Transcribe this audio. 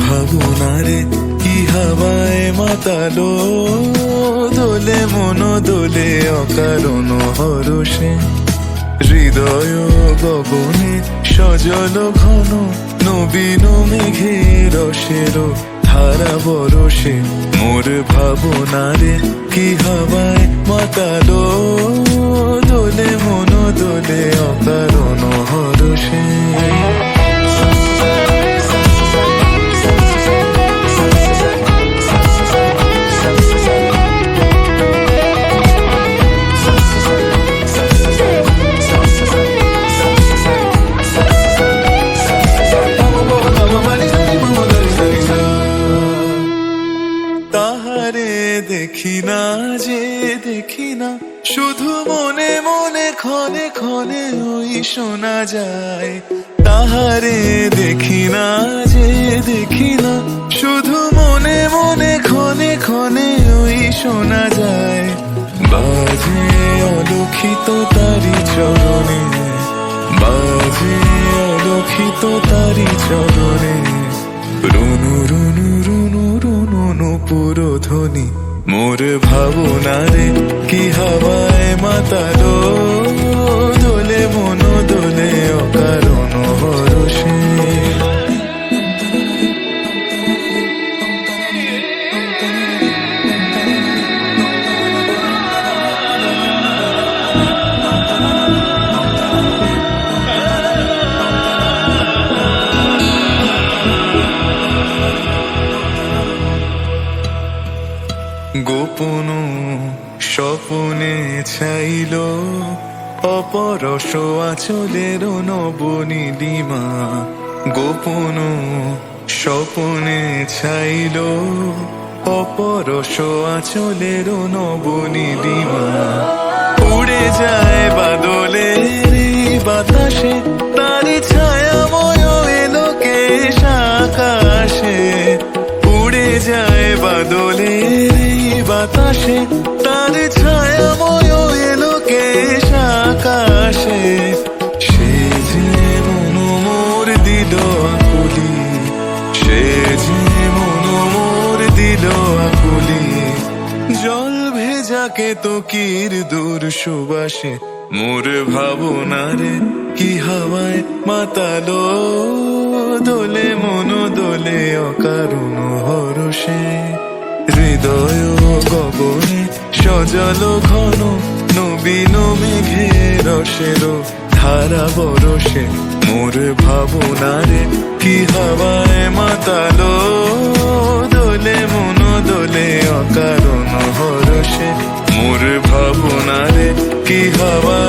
ভাবনারে কি হাওয়ায় মাতালো, দোলে মন দোলে অকারণ হরষে। হৃদয় গগনে সজল ঘন, নবীন মেঘে রসের ধারা বরসে। মোর ভাবনারে কি হাওয়ায় মাতালো, দোলে মন দোলে অকারণ হরষে। তাহারে দেখি না যে দেখি না, শুধু মনে মনে ক্ষণে ক্ষণে ওই শোনা যায়। তাহারে দেখি না যে দেখি না, শুধু মনে মনে ক্ষণে ক্ষণে ওই শোনা যায়। বাজে অলক্ষিত তারি চরণে, বাজে অলক্ষিত তারি চরণে। রুনু রুনু রুনু রুনু নুপুর ধ্বনি, মোর ভাবনারে কি হাওয়ায় মাতালো, দোলে মন দোলে অকারণ হরষে। গোপন স্বপনে ছাইল অপরস আঁচলের নবনীলিমা। গোপন স্বপনে ছাইল অপরস আঁচলের নবনীলিমা। উড়ে যায় বাদলের বাতাসে, তার ছায়াময় এলোকেশ আকাশে। উড়ে যায় বাদলের বাতাসে, তার ছায়াময় এলোকেশ আকাশে। সে যে মন মোর দিল আকুলি, সে যে মন মোর দিল আকুলি। জল ভেজাকে তো কির দূর সুবাসে, মোর ভাবনারে কি হাওয়ায় মাতালো, দোলে মন দোলে অকারণ হরষে। হৃদয় গগনে সজল ঘন, নবীন মেঘে রসের ধারা বরসে। মোর ভাবনারে কি হাওয়ায় মাতালো, দোলে মন দোলে অকারণ হরষে। মোর ভাবনারে কি হাওয়া